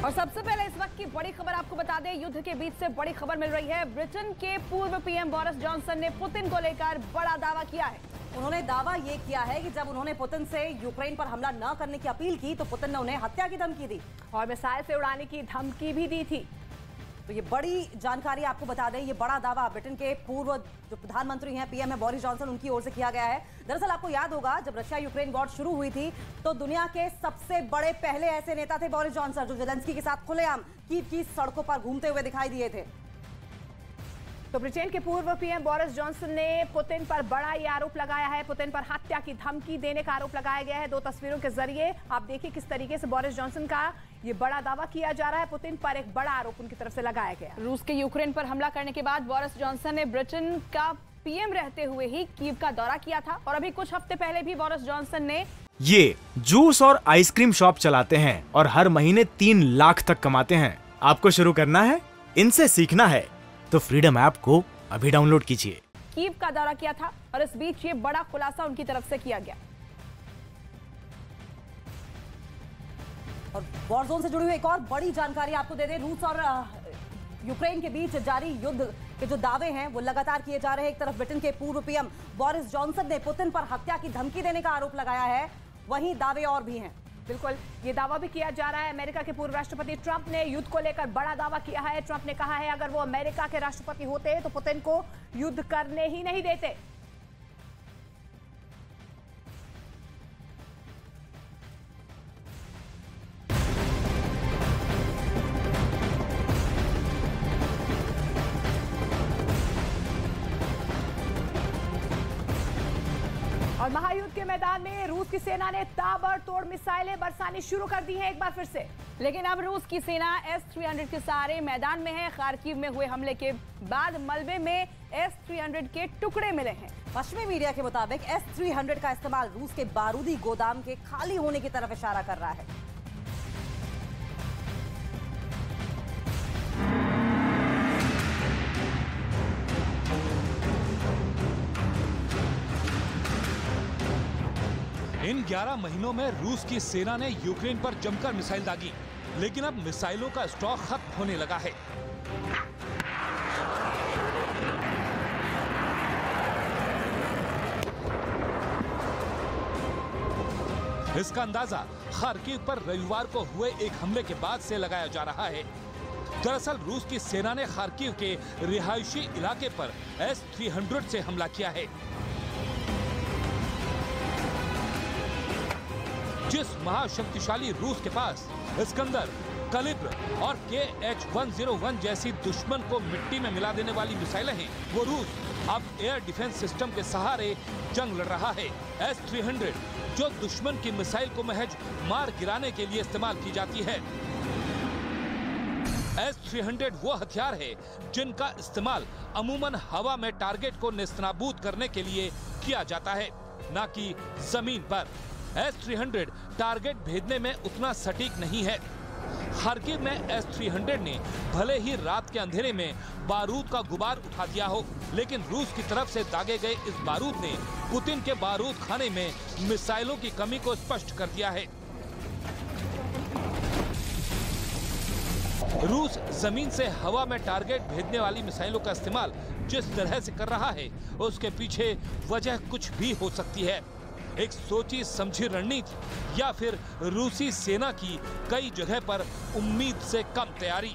और सबसे पहले इस वक्त की बड़ी खबर आपको बता दें, युद्ध के बीच से बड़ी खबर मिल रही है। ब्रिटेन के पूर्व पीएम बोरिस जॉनसन ने पुतिन को लेकर बड़ा दावा किया है। उन्होंने दावा ये किया है कि जब उन्होंने पुतिन से यूक्रेन पर हमला न करने की अपील की तो पुतिन ने उन्हें हत्या की धमकी दी और मिसाइल से उड़ाने की धमकी भी दी थी। तो ये बड़ी जानकारी आपको बता दें, ये बड़ा दावा ब्रिटेन के पूर्व जो प्रधानमंत्री हैं, पीएम है बोरिस जॉनसन, उनकी ओर से किया गया है। दरअसल आपको याद होगा, जब रशिया यूक्रेन वॉर शुरू हुई थी तो दुनिया के सबसे बड़े पहले ऐसे नेता थे बोरिस जॉनसन, जो जेलेंस्की के साथ खुलेआम कीव की सड़कों पर घूमते हुए दिखाई दिए थे। तो ब्रिटेन के पूर्व पीएम बोरिस जॉनसन ने पुतिन पर बड़ा ये आरोप लगाया है। पुतिन पर हत्या की धमकी देने का आरोप लगाया गया है। 2 तस्वीरों के जरिए आप देखिए किस तरीके से बोरिस जॉनसन का ये बड़ा दावा किया जा रहा है। पुतिन पर एक बड़ा आरोप उनकी तरफ से लगाया गया। रूस के यूक्रेन पर हमला करने के बाद बोरिस जॉनसन ने ब्रिटेन का पीएम रहते हुए ही कीव का दौरा किया था और अभी कुछ हफ्ते पहले भी बोरिस जॉनसन ने ये जूस और आइसक्रीम शॉप चलाते हैं और हर महीने 3 लाख तक कमाते हैं। आपको शुरू करना है, इनसे सीखना है तो फ्रीडम ऐप को अभी डाउनलोड कीजिए। कीव का दौरा किया था और इस बीच ये बड़ा खुलासा उनकी तरफ से किया गया। और वॉर जोन से जुड़ी हुई एक और बड़ी जानकारी आपको दे दें, रूस और यूक्रेन के बीच जारी युद्ध के जो दावे हैं वो लगातार किए जा रहे हैं। एक तरफ ब्रिटेन के पूर्व पीएम बोरिस जॉनसन ने पुतिन पर हत्या की धमकी देने का आरोप लगाया है, वहीं दावे और भी हैं। बिल्कुल, ये दावा भी किया जा रहा है। अमेरिका के पूर्व राष्ट्रपति ट्रंप ने युद्ध को लेकर बड़ा दावा किया है। ट्रंप ने कहा है अगर वो अमेरिका के राष्ट्रपति होते तो पुतिन को युद्ध करने ही नहीं देते। और महायुद्ध के मैदान में रूस की सेना ने ताबड़तोड़ मिसाइलें बरसानी शुरू कर दी हैं एक बार फिर से। लेकिन अब रूस की सेना S-300 के सहारे मैदान में है। खार्किव में हुए हमले के बाद मलबे में S-300 के टुकड़े मिले हैं। पश्चिमी मीडिया के मुताबिक S-300 का इस्तेमाल रूस के बारूदी गोदाम के खाली होने की तरफ इशारा कर रहा है। इन 11 महीनों में रूस की सेना ने यूक्रेन पर जमकर मिसाइल दागी, लेकिन अब मिसाइलों का स्टॉक खत्म होने लगा है। इसका अंदाजा खार्किव पर रविवार को हुए एक हमले के बाद से लगाया जा रहा है। दरअसल रूस की सेना ने खार्किव के रिहायशी इलाके पर S-300 से हमला किया है। जिस महाशक्तिशाली रूस के पास इस्कंदर, कलिब्र और KH-101 जैसी दुश्मन को मिट्टी में मिला देने वाली मिसाइलें हैं, वो रूस अब एयर डिफेंस सिस्टम के सहारे जंग लड़ रहा है। S-300 जो दुश्मन की मिसाइल को महज मार गिराने के लिए इस्तेमाल की जाती है। S-300 वो हथियार है जिनका इस्तेमाल अमूमन हवा में टारगेट को नेस्तनाबूद करने के लिए किया जाता है, न कि जमीन पर। S-300 टारगेट भेदने में उतना सटीक नहीं है। खार्किव में S-300 ने भले ही रात के अंधेरे में बारूद का गुबार उठा दिया हो, लेकिन रूस की तरफ से दागे गए इस बारूद ने पुतिन के बारूद खाने में मिसाइलों की कमी को स्पष्ट कर दिया है। रूस जमीन से हवा में टारगेट भेजने वाली मिसाइलों का इस्तेमाल जिस तरह से कर रहा है, उसके पीछे वजह कुछ भी हो सकती है। एक सोची समझी रणनीति या फिर रूसी सेना की कई जगह पर उम्मीद से कम तैयारी।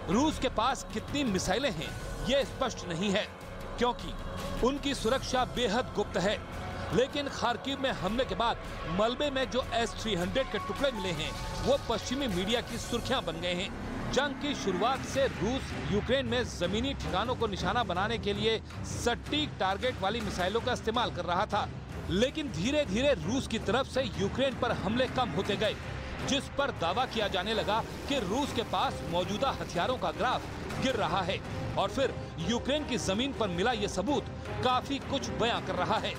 रूस के पास कितनी मिसाइलें हैं ये स्पष्ट नहीं है, क्योंकि उनकी सुरक्षा बेहद गुप्त है। लेकिन खार्किव में हमले के बाद मलबे में जो S-300 के टुकड़े मिले हैं, वो पश्चिमी मीडिया की सुर्खियां बन गए हैं। जंग की शुरुआत से रूस यूक्रेन में जमीनी ठिकानों को निशाना बनाने के लिए सटीक टारगेट वाली मिसाइलों का इस्तेमाल कर रहा था, लेकिन धीरे धीरे रूस की तरफ से यूक्रेन पर हमले कम होते गए, जिस पर दावा किया जाने लगा कि रूस के पास मौजूदा हथियारों का ग्राफ गिर रहा है। और फिर यूक्रेन की जमीन पर मिला ये सबूत काफी कुछ बयां कर रहा है।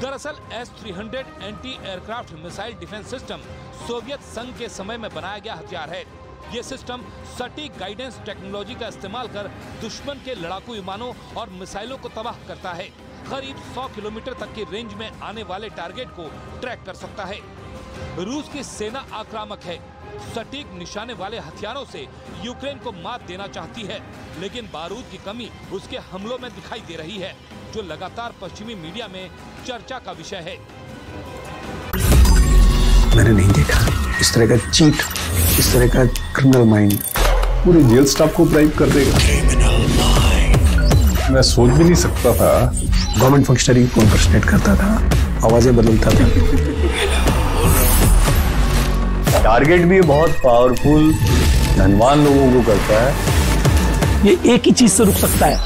दरअसल S-300 anti aircraft missile defence system Soviet संघ के समय में बनाया गया हथियार है। ये सिस्टम सटीक गाइडेंस टेक्नोलॉजी का इस्तेमाल कर दुश्मन के लड़ाकू विमानों और मिसाइलों को तबाह करता है। करीब 100 किलोमीटर तक की रेंज में आने वाले टारगेट को ट्रैक कर सकता है। रूस की सेना आक्रामक है, सटीक निशाने वाले हथियारों से यूक्रेन को मात देना चाहती है, लेकिन बारूद की कमी उसके हमलों में दिखाई दे रही है, जो लगातार पश्चिमी मीडिया में चर्चा का विषय है। मैंने नहीं देखा इस तरह का चीट, इस तरह का क्रिमिनल माइंड पूरे जेल स्टाफ को ब्राइब कर देगा। मैं सोच भी नहीं सकता था गवर्नमेंट फंक्शनरी को इम्पर्सनेट करता था, आवाजें बदलता था। टारगेट भी बहुत पावरफुल धनवान लोगों को करता है। ये एक ही चीज से रुक सकता है,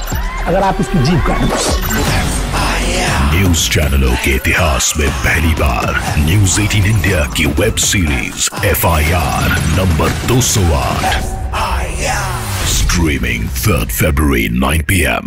अगर आप इसकी जीभ काटें। न्यूज चैनलों के इतिहास में पहली बार न्यूज 18 इंडिया की web series FIR number 208 streaming 3 February 9 PM